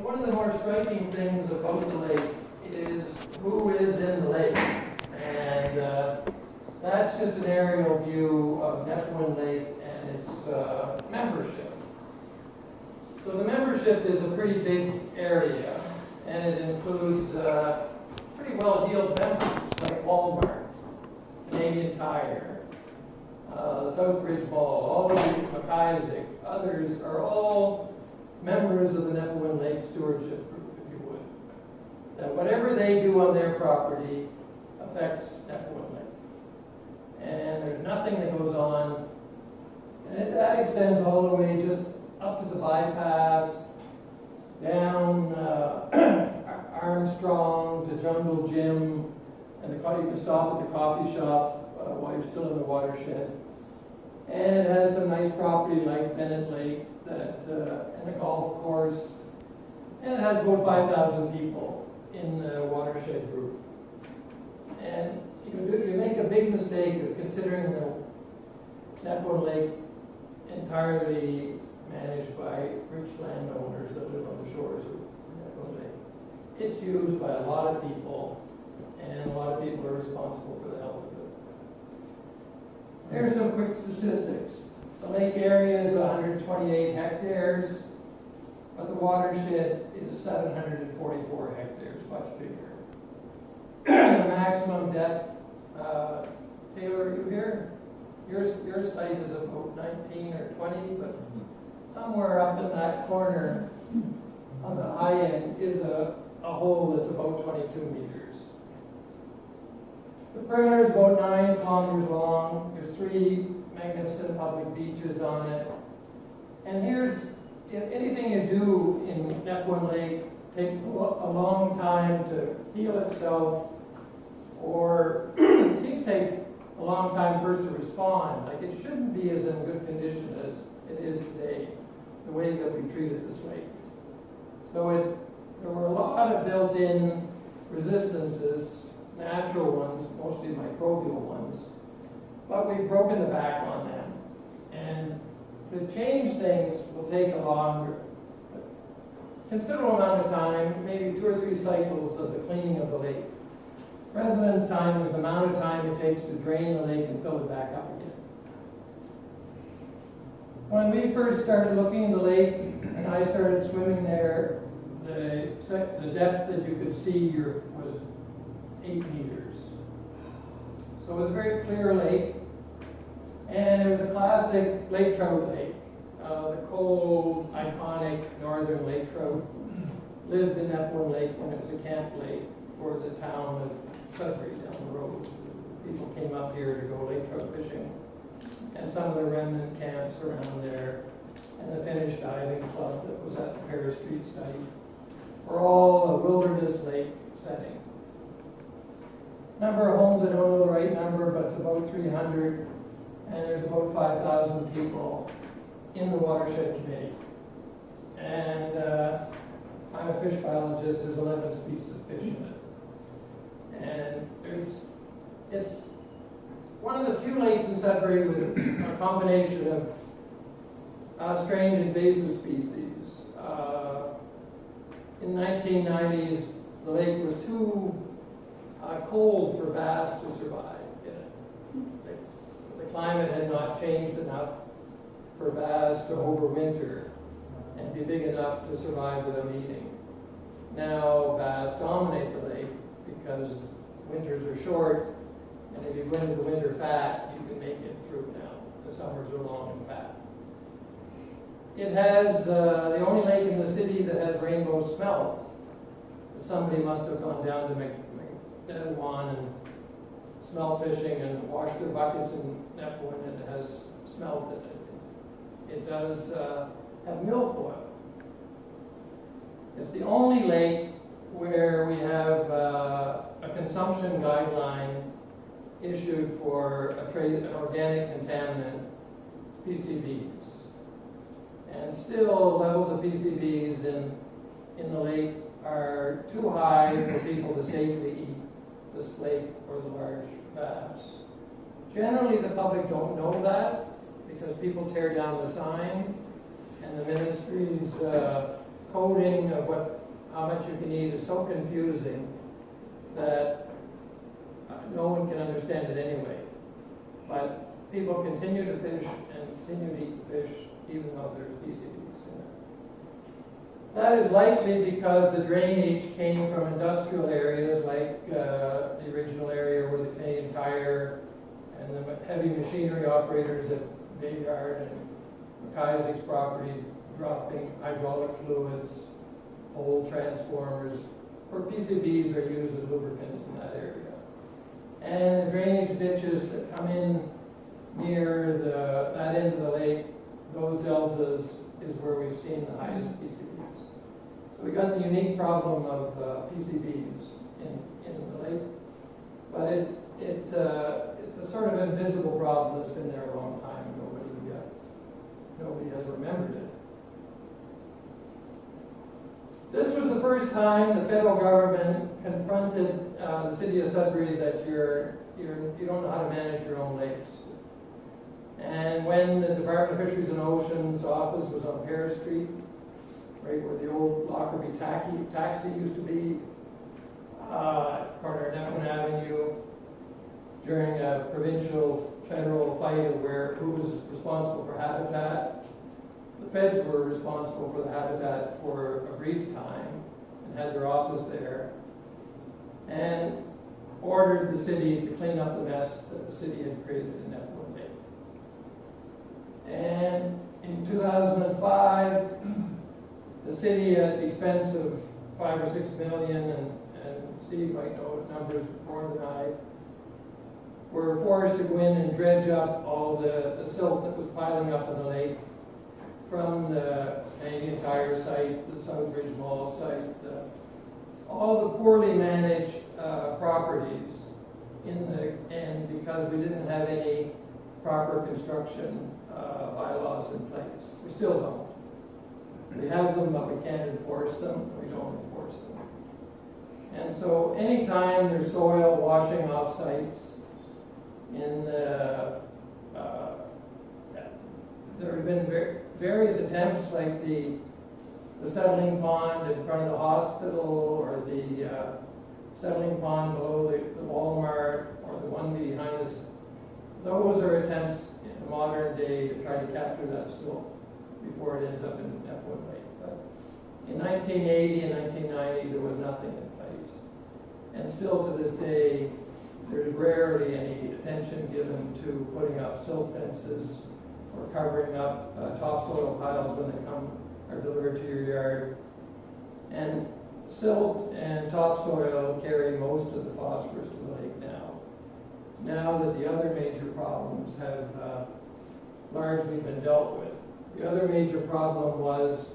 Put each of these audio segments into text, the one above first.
one of the more striking things about the lake is who is in the lake. And that's just an aerial view of Nepahwin Lake and its membership. So the membership is a pretty big area, and it includes pretty well-heeled members like Walmart, Canadian Tire, Southbridge Mall, all of these, McIsaac, others are all members of the Nepahwin Lake Stewardship Group, if you would. That whatever they do on their property affects Nepahwin Lake. And there's nothing that goes on, and that extends all the way just up to the bypass, down Armstrong to Jungle Gym, and you can stop at the coffee shop while you're still in the watershed. And it has some nice property like Bennett Lake and a golf course. And it has about 5,000 people in the watershed group. And you make a big mistake of considering the Nepahwin Lake entirely managed by rich landowners that live on the shores of Nepahwin Lake. It's used by a lot of people, and a lot of people are responsible for the health of it. Here's some quick statistics. The lake area is 128 hectares, but the watershed is 744 hectares, much bigger. The maximum depth, Taylor, are you here? Your site is about 19 or 20, but somewhere up in that corner on the high end is a hole that's about 22 meters. The perimeter is about 9 kilometers long. There's 3 magnificent public beaches on it. And here's, if anything you do in Nepahwin Lake takes a long time to heal itself, or it seems to take a long time first to respond. Like, it shouldn't be as in good condition as it is today, the way that we treated this lake. So there were a lot of built-in resistances, natural ones, mostly microbial ones, but we've broken the back on them. And to change things will take a considerable amount of time, maybe 2 or 3 cycles of the cleaning of the lake. Residence time is the amount of time it takes to drain the lake and fill it back up again. When we first started looking at the lake and I started swimming there, the depth that you could see was 8 meters. So it was a very clear lake, and it was a classic lake trout lake. The cold, iconic northern lake trout lived in Nepahwin Lake when it was a camp lake for the town of Sudbury down the road. People came up here to go lake trout fishing, and some of the remnant camps around there, and the Finnish diving club that was at the Paris Street site, were all a wilderness lake setting. Number of homes, I don't know the right number, but it's about 300, and there's about 5,000 people in the watershed committee. And I'm a fish biologist. There's 11 species of fish in it. And it's one of the few lakes in Sudbury with a combination of strange invasive species. In the 1990s, the lake was too cold for bass to survive in it. The climate had not changed enough for bass to overwinter and be big enough to survive without eating. Now bass dominate the lake because winters are short, and if you go into the winter fat, you can make it through now. The summers are long and fat. It has the only lake in the city that has rainbow smelt. Somebody must have gone down to Nepahwin and smelt fishing and washed their buckets in Nepahwin, and it has smelt in it. It does have milfoil. It's the only lake where we have a consumption guideline issued for an organic contaminant, PCBs. And still, levels of PCBs in the lake are too high for people to safely eat the slate or the large bass. Generally, the public don't know that because people tear down the sign, and the ministries coding of how much you can eat is so confusing that no one can understand it anyway. But people continue to fish and continue to eat the fish even though there's PCBs in it. That is likely because the drainage came from industrial areas like the original area where the Canadian Tire and the heavy machinery operators at Bayard and McIsaac's property dropping hydraulic fluids, old transformers, where PCBs are used as lubricants in that area. And the drainage ditches that come in near that end of the lake, those deltas is where we've seen the highest PCBs. So we got the unique problem of PCBs in the lake, but it's a sort of invisible problem that's been there a long time. Nobody has remembered it. This was the first time the federal government confronted the city of Sudbury that you don't know how to manage your own lakes. And when the Department of Fisheries and Oceans office was on Paris Street, right where the old Lockerbie taxi used to be, corner of Nepahwin Avenue, during a provincial federal fight of who was responsible for habitat. The feds were responsible for the habitat for a brief time and had their office there, and ordered the city to clean up the mess that the city had created in Nepahwin Lake. And in 2005, the city, at the expense of $5 or $6 million, and Steve might know numbers more than I, were forced to go in and dredge up all the silt that was piling up in the lake from the Canadian Tire site, the Southbridge Mall site, all the poorly managed properties and because we didn't have any proper construction bylaws in place. We still don't. We have them, but we can't enforce them. We don't enforce them. And so anytime there's soil washing off sites, there have been various attempts, like the settling pond in front of the hospital, or the settling pond below the Walmart, or the one behind us. Those are attempts in the modern day to try to capture that silt before it ends up in Nepahwin Lake. But in 1980 and 1990, there was nothing in place. And still to this day, there's rarely any attention given to putting up silt fences or covering up topsoil piles when they are delivered to your yard. And silt and topsoil carry most of the phosphorus to the lake now. Now that the other major problems have largely been dealt with. The other major problem was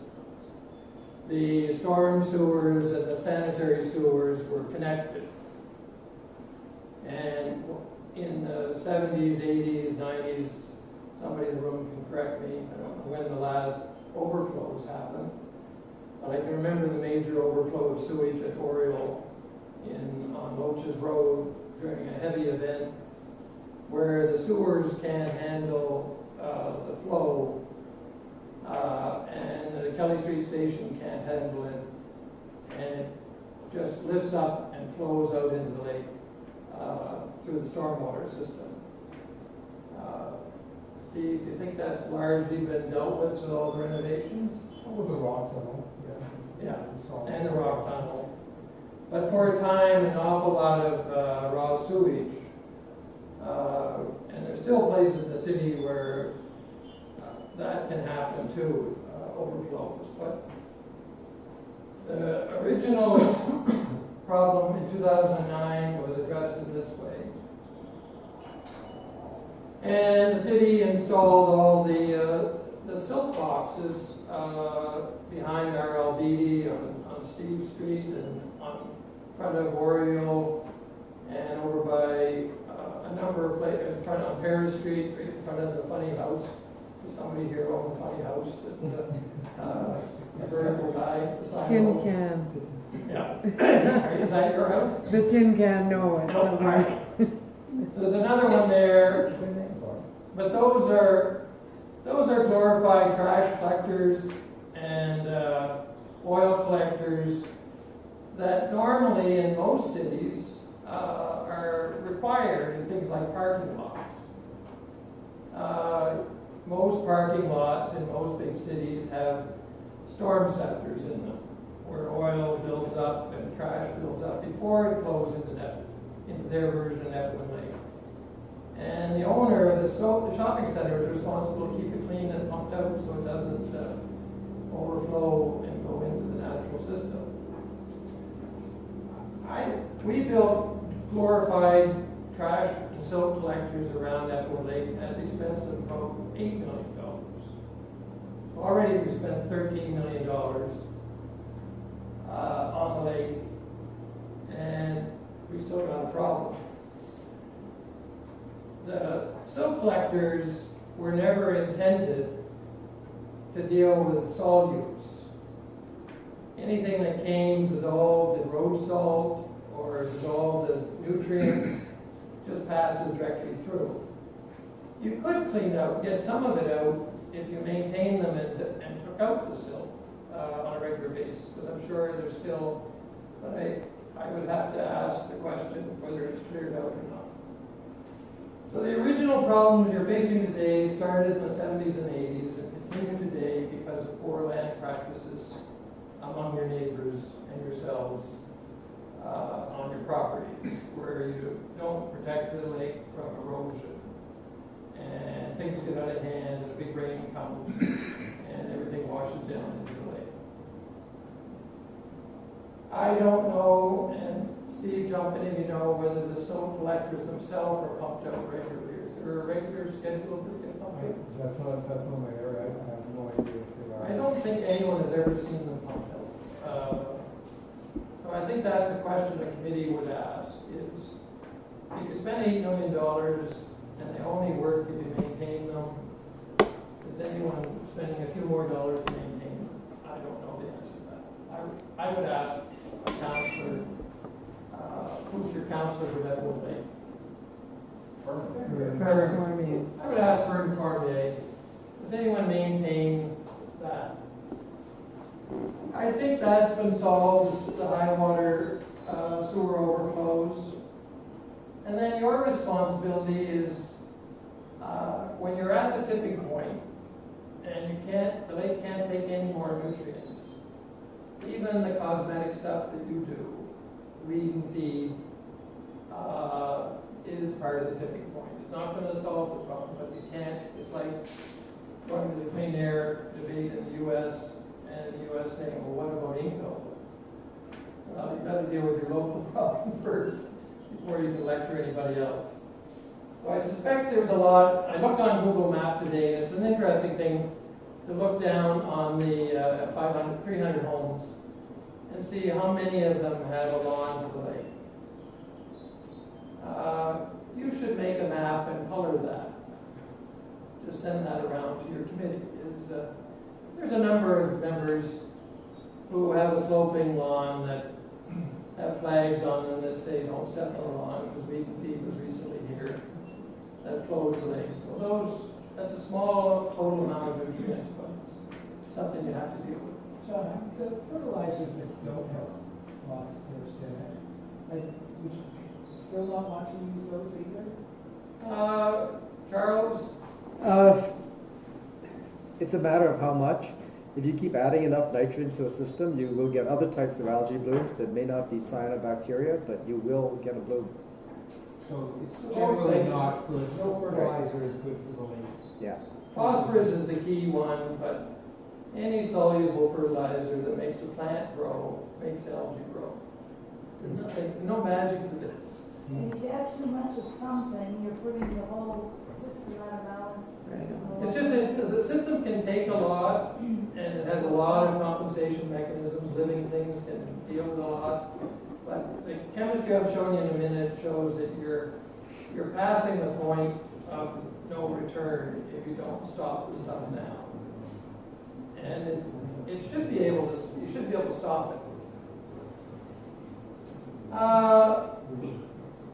the storm sewers and the sanitary sewers were connected. And in the 70s, 80s, 90s, somebody in the room can correct me, I don't know when the last overflows happened, but I can remember the major overflow of sewage at Oriole on Loaches Road during a heavy event where the sewers can't handle the flow, and the Kelly Street Station can't handle it, and it just lifts up and flows out into the lake through the stormwater system. Steve, do you think that's largely been dealt with all the renovations? With the rock tunnel, yeah. Yeah, and the rock tunnel. But for a time, an awful lot of raw sewage. And there's still places in the city where that can happen too, overflows. But the original problem in 2009 was addressed in this way. And the city installed all the silt boxes behind our LDD on Steve Street and on front of Oriole and over by a number of places, in front of Paris Street, right in front of the funny house. Does somebody here own the funny house that the vertical guy beside Tin can. Yeah. Is that your house? The tin can, no, it's No, somewhere. right. So there's another one there, but those are glorified trash collectors, and oil collectors that normally in most cities are required in things like parking lots. Most parking lots in most big cities have storm scepters in them, where oil builds up and trash builds up before it flows into their version of Nepahwin Lake. And the owner of the shopping center is responsible to keep it clean and pumped out so it doesn't overflow and go into the natural system. We built glorified trash and silt collectors around Nepahwin Lake at the expense of about $8 million. Already we spent $13 million on the lake, and we still got a problem. The silt collectors were never intended to deal with solutes. Anything that came dissolved in road salt or dissolved as nutrients just passes directly through. You could clean out, get some of it out if you maintain them and took out the silt on a regular basis, but I'm sure there's still, but I would have to ask the question whether it's cleared out or not. So the original problems you're facing today started in the 70s and 80s and continue today because of poor land practices among your neighbors and yourselves on your properties, where you don't protect the lake from erosion. And things get out of hand, and a big rain comes, and everything washes down into the lake. I don't know, and Steve, jump in if you know, whether the silt collectors themselves are pumped out regularly. Is there a regular schedule to get pumped out? That's not my area, I have no idea if they are. I don't think anyone has ever seen them pumped out. So I think that's a question the committee would ask, is if you spend $8 million and they only work if you maintain them, is anyone spending a few more dollars to maintain them? I don't know the answer to that. I would ask a counselor, who's your counselor for Nepahwin Lake? I would ask Vern Cormier, does anyone maintain that? I think that's been solved, the high water sewer overflows. And then your responsibility is when you're at the tipping point and the lake can't take any more nutrients, even the cosmetic stuff that you do, weed and feed, is part of the tipping point. It's not going to solve the problem, but you can't, it's like going to the clean air debate in the US and the US saying, well, what about Inco? Well, you've got to deal with your local problem first before you can lecture anybody else. So I suspect there's a lot. I looked on Google Maps today, and it's an interesting thing to look down on the 300 homes and see how many of them have a lawn to the lake. You should make a map and color that. Just send that around to your committee. There's a number of members who have a sloping lawn that have flags on them that say don't step on the lawn because weeds and feed was recently here that flows the lake. So that's a small total amount of nutrients, but something you have to deal with. John, the fertilizers that don't have phosphorus in it, would you still not want to use those either? Charles? It's a matter of how much. If you keep adding enough nitrogen to a system, you will get other types of algae blooms that may not be cyanobacteria, but you will get a bloom. So it's generally not good. No fertilizer is good for the lake. Yeah. Phosphorus is the key one, but any soluble fertilizer that makes a plant grow makes algae grow. There's no magic to this. And if you add too much of something, you're putting the whole system out of balance. It's just that the system can take a lot, and it has a lot of compensation mechanisms. Living things can deal with a lot. But the chemistry I've shown you in a minute shows that you're passing the point of no return if you don't stop the stuff now. And it should be able to, you should be able to stop it.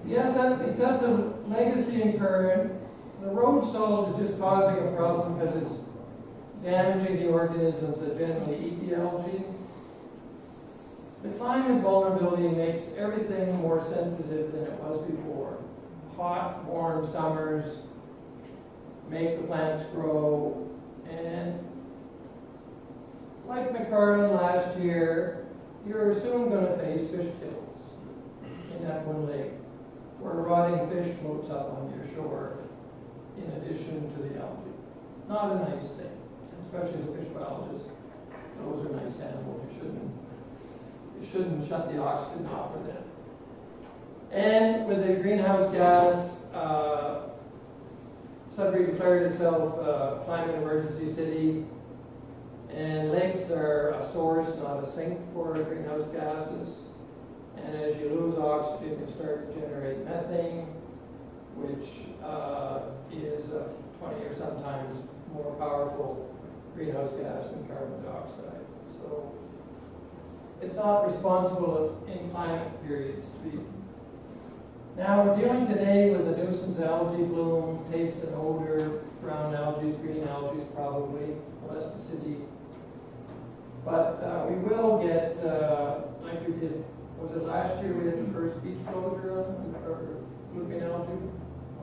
Yes, excessive legacy and current. The road salt is just causing a problem because it's damaging the organisms that generally eat the algae. The climate vulnerability makes everything more sensitive than it was before. Hot, warm summers make the plants grow, and like McFarland last year, you're soon going to face fish kills in Nepahwin Lake, where rotting fish floats up on your shore in addition to the algae. Not a nice thing, especially as a fish biologist. Those are nice animals. You shouldn't shut the oxygen off for them. And with the greenhouse gas, Sudbury declared itself a climate emergency city, and lakes are a source, not a sink for greenhouse gases. And as you lose oxygen, you start to generate methane, which is a 20 or sometimes more powerful greenhouse gas than carbon dioxide. So it's not responsible in climate periods to be. Now we're dealing today with a nuisance algae bloom, taste and odor, brown algae, green algae probably, less the city. But we will get, like we did, was it last year we had the first beach closure or looking algae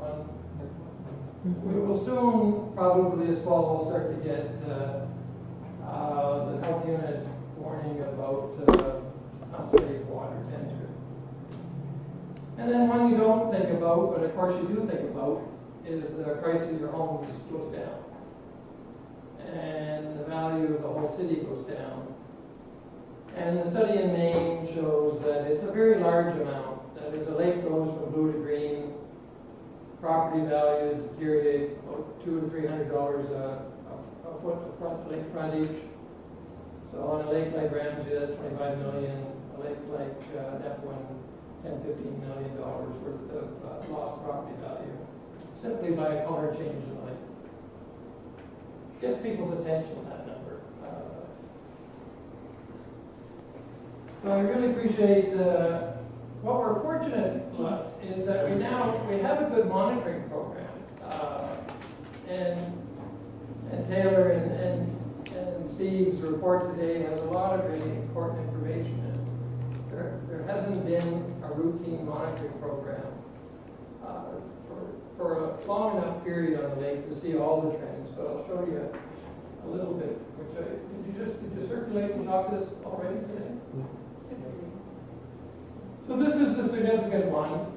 on. We will soon, probably this fall, start to get the health unit warning about unsafe water to enter. And then one you don't think about, but of course you do think about, is the price of your homes goes down. And the value of the whole city goes down. And the study in Maine shows that it's a very large amount. That is, a lake goes from blue to green, property values deteriorate about $200 to $300 a foot of front lake frontage. So on a lake like Ramsey, that's $25 million. A lake like Nepahwin, $10–15 million worth of lost property value, simply by a color change in the lake. Gets people's attention, that number. So I really appreciate what we're fortunate is that we have a good monitoring program. And Taylor and Steve's report today has a lot of really important information in it. There hasn't been a routine monitoring program for a long enough period on the lake to see all the trends, but I'll show you a little bit. Did you circulate and talk to this already today? So this is the significant one.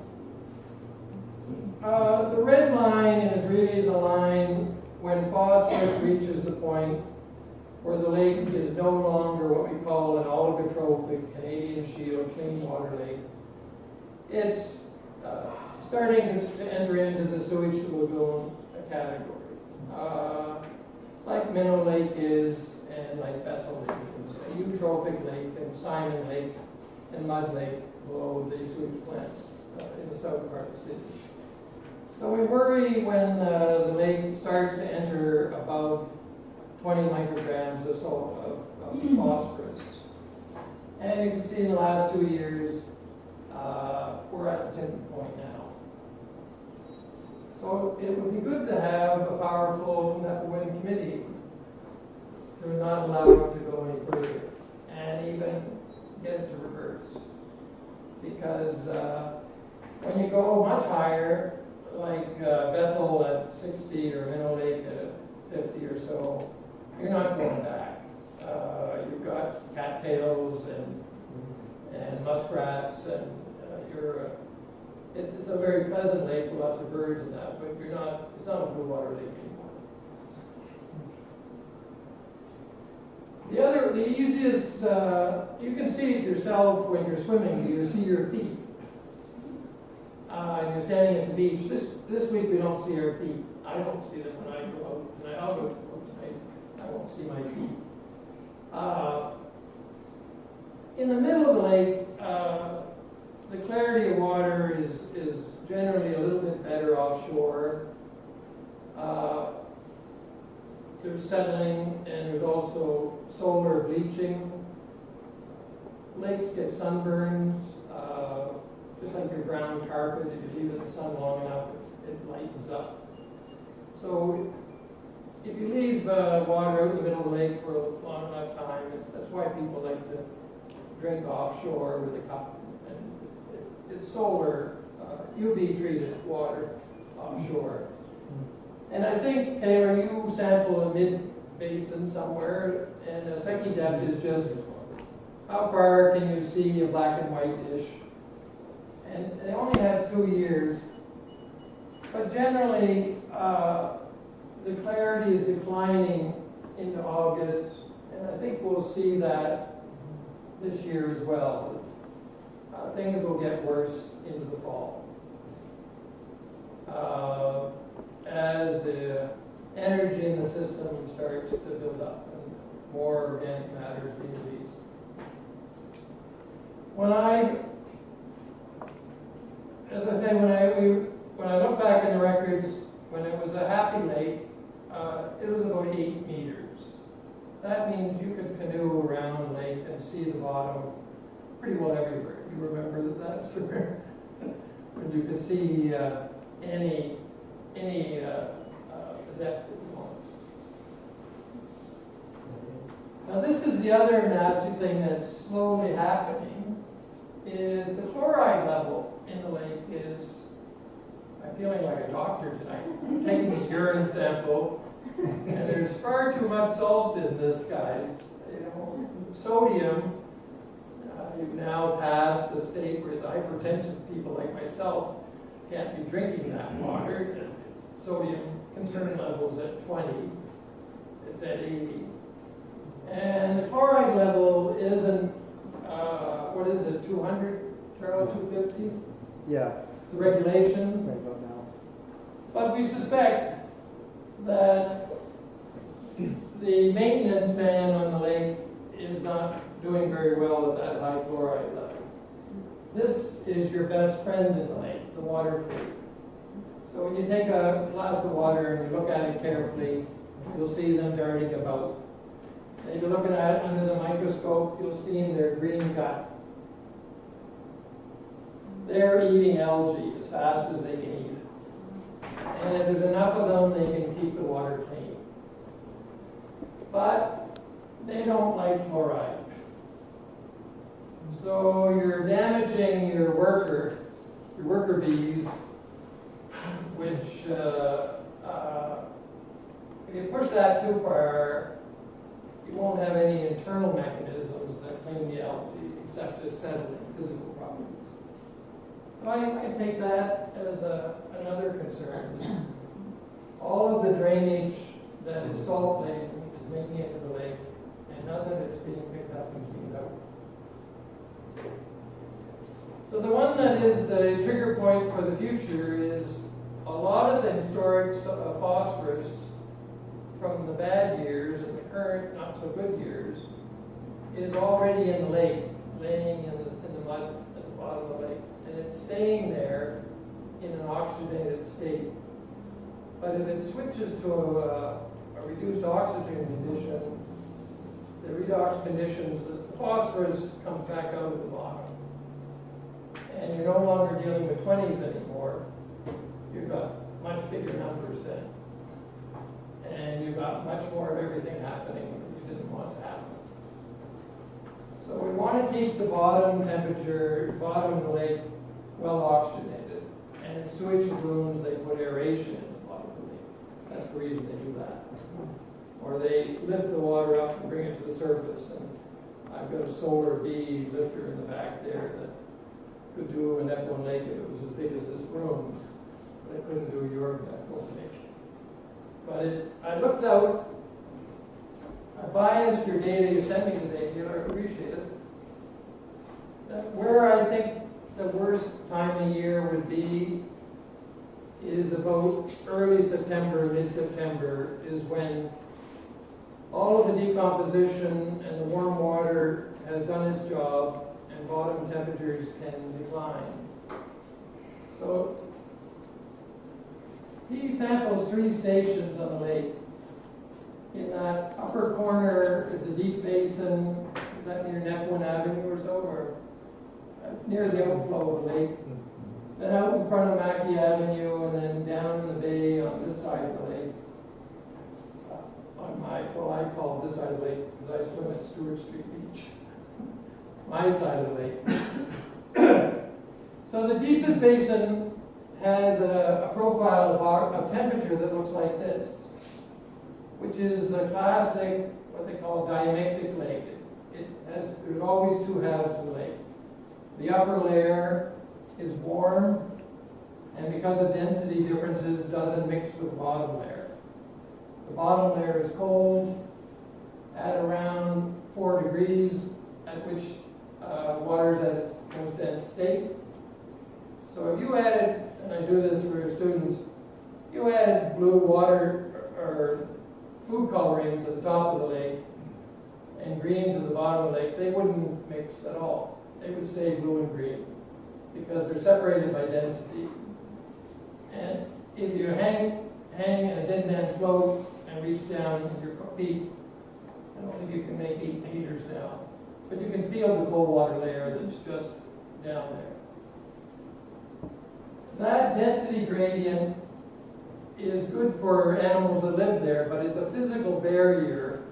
The red line is really the line when phosphorus reaches the point where the lake is no longer what we call an oligotrophic Canadian Shield clean water lake. It's starting to enter into the sewage lagoon category, like Minnow Lake is, and like Bethel Lake is, a eutrophic lake, and Simon Lake and Mud Lake below the sewage plants in the southern part of the city. So we worry when the lake starts to enter above 20 micrograms of phosphorus. And you can see in the last 2 years, we're at the tipping point now. So it would be good to have a powerful Nepahwin committee who are not allowed to go any further and even get it to reverse. Because when you go much higher, like Bethel at 60 or Minnow Lake at 50 or so, you're not going back. You've got cattails and muskrats, and it's a very pleasant lake with lots of birds and that, but it's not a blue water lake anymore. The easiest, you can see it yourself when you're swimming. You see your feet. You're standing at the beach. This week we don't see our feet. I don't see them when I go out tonight. I'll go tonight. I won't see my feet. In the middle of the lake, the clarity of water is generally a little bit better offshore. There's settling, and there's also solar bleaching. Lakes get sunburns, just like your ground carpet. If you leave it in the sun long enough, it lightens up. So if you leave water out in the middle of the lake for a long enough time, that's why people like to drink offshore with a cup. And it's solar, UV treated water offshore. And I think, Taylor, you sample a mid-basin somewhere, and a second depth is just how far can you see a black and white dish? And they only have 2 years. But generally, the clarity is declining into August, and I think we'll see that this year as well. Things will get worse into the fall. As the energy in the system starts to build up and more organic matter is being released. As I say, when I look back in the records, when it was a happy lake, it was about 8 meters. That means you could canoe around the lake and see the bottom pretty well everywhere. You remember that, sir? When you could see any depth that you want. Now this is the other nasty thing that's slowly happening, is the chloride level in the lake is, I'm feeling like a doctor tonight. I'm taking a urine sample, and there's far too much salt in this, guys. You know, sodium, you've now passed a state where the hypertensive people like myself can't be drinking that water. Sodium concern levels at 20, it's at 80. And the chloride level isn't, what is it, 200, Charles, 250? Yeah, The regulation. right about now. But we suspect that the maintenance man on the lake is not doing very well at that high chloride level. This is your best friend in the lake, the water fleet. So when you take a glass of water and you look at it carefully, you'll see them darting about. And if you're looking at it under the microscope, you'll see in their green gut. They're eating algae as fast as they can eat it. And if there's enough of them, they can keep the water clean. But they don't like chloride. So you're damaging your worker bees, which if you push that too far, you won't have any internal mechanisms that clean the algae except just settling physical properties. So I take that as another concern. All of the drainage that is salt laden is making it to the lake, and none of it's being picked up and cleaned out. So the one that is the trigger point for the future is a lot of the historic phosphorus from the bad years and the current not so good years is already in the lake, laying in the mud at the bottom of the lake. And it's staying there in an oxygenated state. But if it switches to a reduced oxygen condition, the redox conditions, the phosphorus comes back out of the bottom. And you're no longer dealing with 20s anymore. You've got much bigger numbers then. And you've got much more of everything happening that you didn't want to happen. So we want to keep the bottom temperature, bottom of the lake, well oxygenated. And in sewage lagoons, they put aeration in the bottom of the lake. That's the reason they do that. Or they lift the water up and bring it to the surface. And I've got a solar bee lifter in the back there that could do a Nepahwin lake if it was as big as this room. But it couldn't do your Nepahwin lake. But I looked out, I biased your data you sent me today, Taylor, I appreciate it. Where I think the worst time of year would be is about early September, mid-September, is when all of the decomposition and the warm water has done its job and bottom temperatures can decline. So he samples 3 stations on the lake. In that upper corner is the deep basin. Is that near Nepahwin Avenue or so, or near the outflow of the lake? Then out in front of Mackey Avenue, and then down in the bay on this side of the lake. On my, well, I call this side of the lake because I swim at Stewart Street Beach. my side of the lake. So the deepest basin has a profile of temperature that looks like this, which is a classic, what they call diamictic lake. There's always two halves to the lake. The upper layer is warm, and because of density differences, doesn't mix with the bottom layer. The bottom layer is cold at around 4 degrees, at which water is at its most dense state. So if you added, and I do this for your students, you add blue water or food coloring to the top of the lake and green to the bottom of the lake, they wouldn't mix at all. They would stay blue and green because they're separated by density. And if you hang and it didn't then float and reach down with your feet, I don't think you can make 8 meters now, but you can feel the cold water layer that's just down there. That density gradient is good for animals that live there, but it's a physical barrier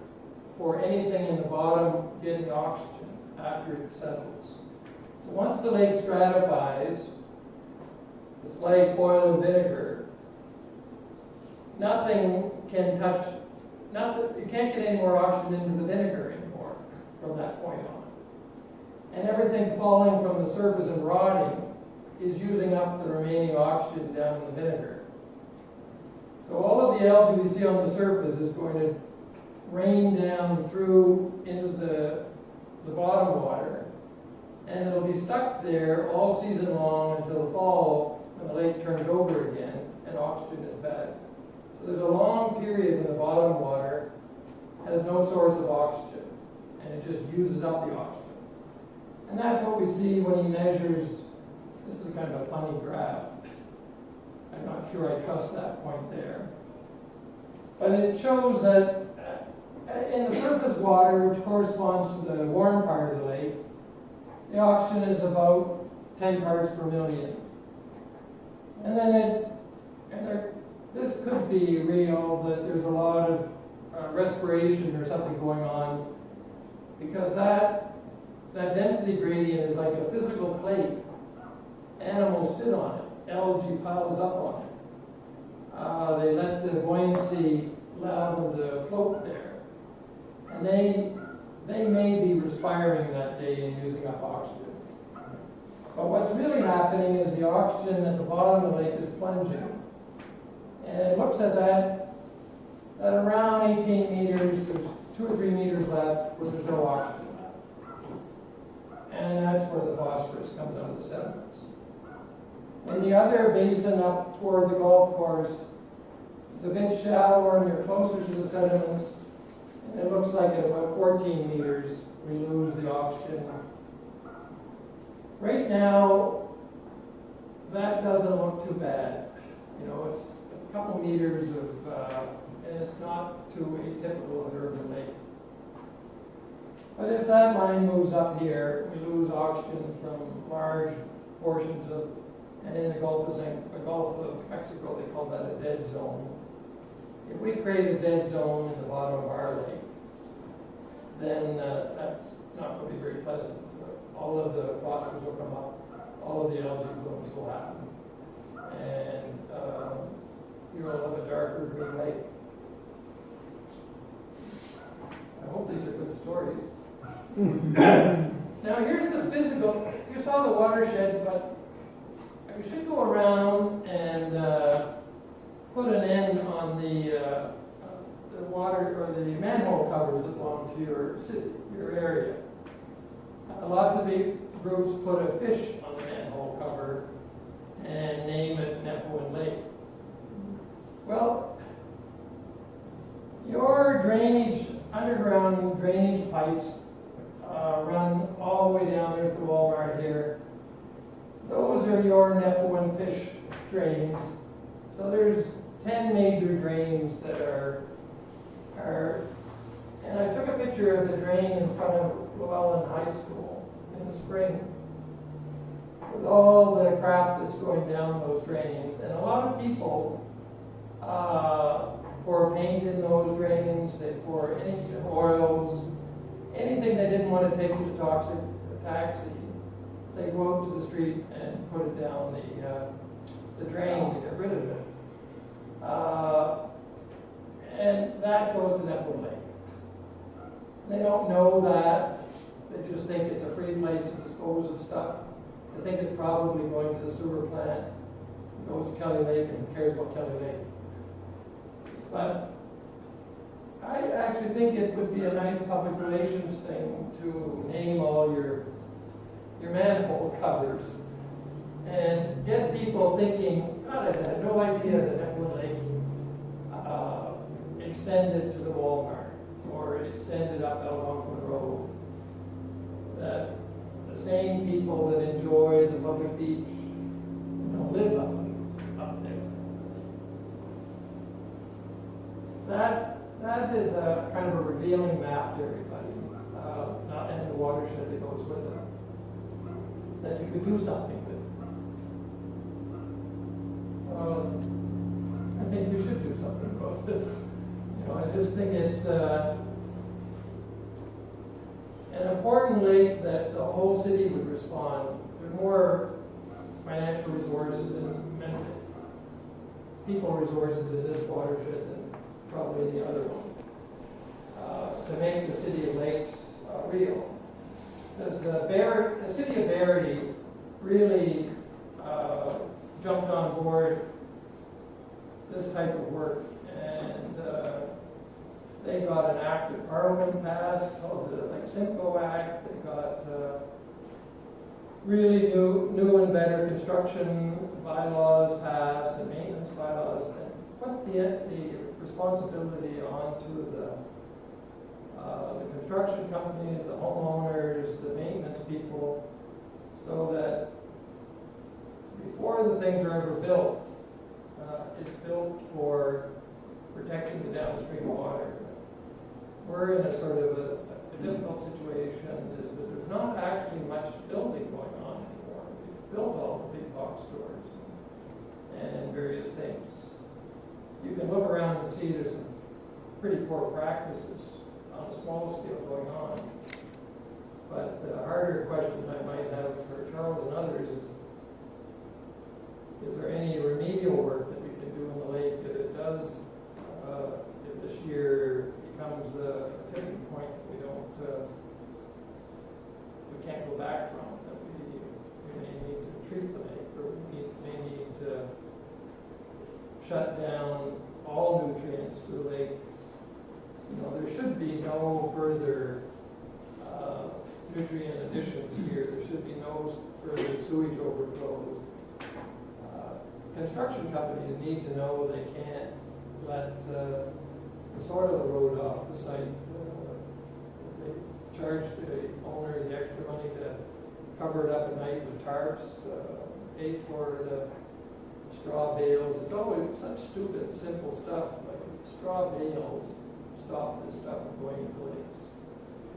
for anything in the bottom getting oxygen after it settles. So once the lake stratifies, it's like oil and vinegar. Nothing can touch, you can't get any more oxygen into the vinegar anymore from that point on. And everything falling from the surface and rotting is using up the remaining oxygen down in the vinegar. So all of the algae we see on the surface is going to rain down through into the bottom water, and it'll be stuck there all season long until the fall when the lake turns over again and oxygen is back. So there's a long period when the bottom water has no source of oxygen, and it just uses up the oxygen. And that's what we see when he measures. This is kind of a funny graph. I'm not sure I trust that point there. But it shows that in the surface water, which corresponds to the warm part of the lake, the oxygen is about 10 parts per million. And then this could be real, that there's a lot of respiration or something going on, because that density gradient is like a physical plate. Animals sit on it, algae piles up on it. They let the buoyancy allow them to float there. And they may be respiring that day and using up oxygen. But what's really happening is the oxygen at the bottom of the lake is plunging. And it looks at that around 18 meters, there's 2 or 3 meters left where there's no oxygen left. And that's where the phosphorus comes out of the sediments. In the other basin up toward the golf course, it's a bit shallower and you're closer to the sediments. And it looks like at about 14 meters, we lose the oxygen. Right now, that doesn't look too bad. You know, it's a couple meters of, and it's not too atypical of an urban lake. But if that line moves up here, we lose oxygen from large portions of, and in the Gulf of Mexico, they call that a dead zone. If we create a dead zone in the bottom of our lake, then that's not going to be very pleasant. All of the phosphorus will come up, all of the algae blooms will happen, and you'll have a darker green lake. I hope these are good stories. Now here's the physical, you saw the watershed, but we should go around and put an end on the water or the manhole covers that belong to your city, your area. Lots of groups put a fish on the manhole cover and name it Nepahwin Lake. Well, your drainage, underground drainage pipes run all the way down. There's the Walmart here. Those are your Nepahwin fish drains. So there's 10 major drains that are, and I took a picture of the drain in front of Llewellyn High School in the spring with all the crap that's going down those drains. And a lot of people pour paint in those drains, they pour any oils, anything they didn't want to take to taxi, they go out to the street and put it down the drain to get rid of it. And that goes to Nepahwin Lake. They don't know that, they just think it's a free place to dispose of stuff. They think it's probably going to the sewer plant, it goes to Kelly Lake, and who cares about Kelly Lake? But I actually think it would be a nice public relations thing to name all your manhole covers and get people thinking, God, I had no idea that Nepahwin Lake extended to the Walmart or it extended up Algonquin Road. That the same people that enjoy the public beach, live up there. That is a kind of a revealing map to everybody, and the watershed that goes with it, that you could do something with. I think you should do something about this. I just think it's an important lake that the whole city would respond. There's more financial resources and people resources in this watershed than probably in the other one, to make the city of Lakes real. Because the city of Barrie really jumped on board this type of work, and they got an act of parliament passed called the Lake Simcoe Act. They got really new and better construction bylaws passed, and maintenance bylaws, and put the responsibility onto the construction companies, the homeowners, the maintenance people, so that before the things are ever built, it's built for protecting the downstream water. We're in a sort of a difficult situation, is that there's not actually much building going on anymore. We've built all the big box stores and various things. You can look around and see there's some pretty poor practices on a small scale going on. But the harder question I might have for Charles and others is there any remedial work that we can do in the lake if it does, if this year becomes a tipping point we can't go back from, that we may need to treat the lake, or we may need to shut down all nutrients to the lake. There should be no further nutrient additions here. There should be no further sewage overflows. Construction companies need to know they can't let the soil erode off the site. They charge the owner the extra money to cover it up at night with tarps, pay for the straw bales. It's always such stupid, simple stuff, like straw bales stop this stuff from going into lakes.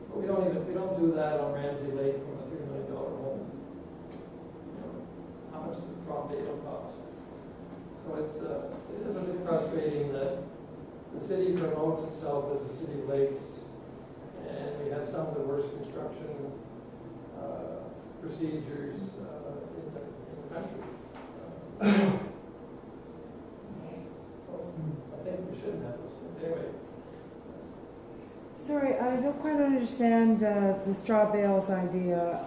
But we don't do that on Ramsey Lake from a $3 million home. How much does the straw bale cost? So it is a bit frustrating that the city promotes itself as a city of lakes, and we have some of the worst construction procedures in the country. I think we shouldn't have those things. Anyway. Sorry, I don't quite understand the straw bales idea.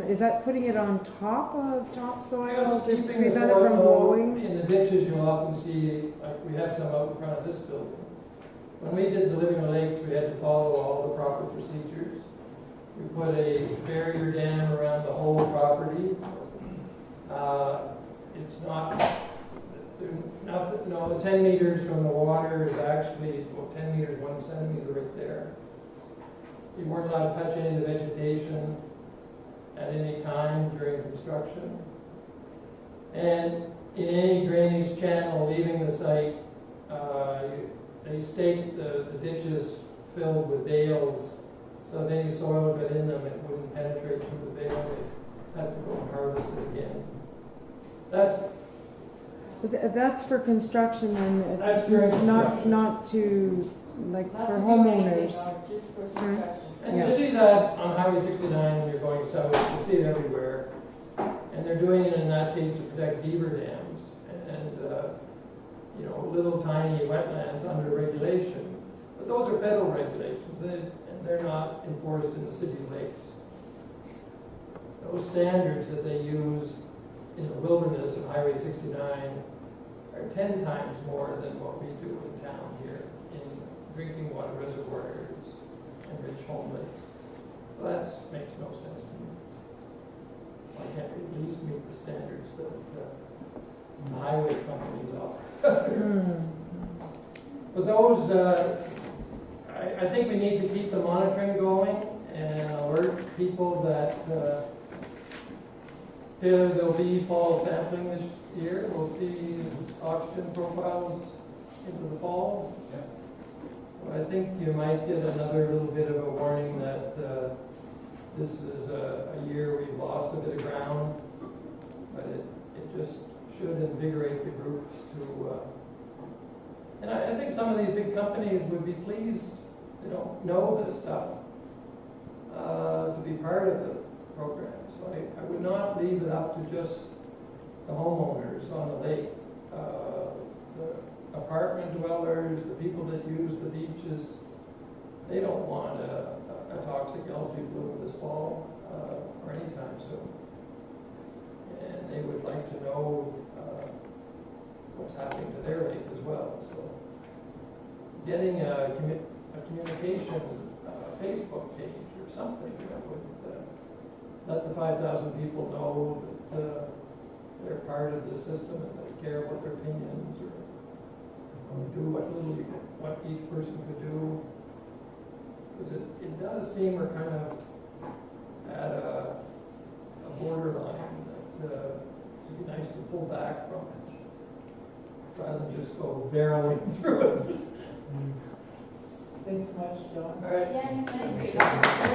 Is that putting it on top of topsoil Just to keeping the prevent it from soil blowing? in the ditches. You'll often see, like we have some out in front of this building. When we did the Living with Lakes, we had to follow all the proper procedures. We put a barrier dam around the whole property. It's not, the 10 meters from the water is actually, 10 meters, 1 centimeter right there. You weren't allowed to touch any of the vegetation at any time during construction. And in any drainage channel leaving the site, they staked the ditches filled with bales, so if any soil got in them, it wouldn't penetrate through the bale. They had to go and harvest it again. That's for construction, and That's it's during construction. not to, like, Not for to do anything, homeowners. Just for Sorry? construction. And you Yeah. see that on Highway 69 when you're going south, you see it everywhere. And they're doing it in that case to protect beaver dams and, little tiny wetlands under regulation. But those are federal regulations and they're not enforced in the city lakes. Those standards that they use in the wilderness of Highway 69 are 10 times more than what we do in town here in drinking water reservoirs and rich home lakes. So that makes no sense to me. Why can't we at least meet the standards that the highway companies offer? But those, I think we need to keep the monitoring going and alert people that there'll be fall sampling this year. We'll see oxygen profiles into the fall. I think you might get another little bit of a warning that this is a year we've lost a bit of ground, but it just should invigorate the groups to, and I think some of these big companies would be pleased, they don't know this stuff, to be part of the program. So I would not leave it up to just the homeowners on the lake. The apartment dwellers, the people that use the beaches, they don't want a toxic algae bloom this fall or anytime soon. And they would like to know what's happening to their lake as well. So getting a communication Facebook page or something that would let the 5,000 people know that they're part of the system and they care about their opinions or do what each person could do. Because it does seem we're kind of at a borderline that it'd be nice to pull back from it rather than just go barreling through it. Thanks much, John. All right. Yes, thank you.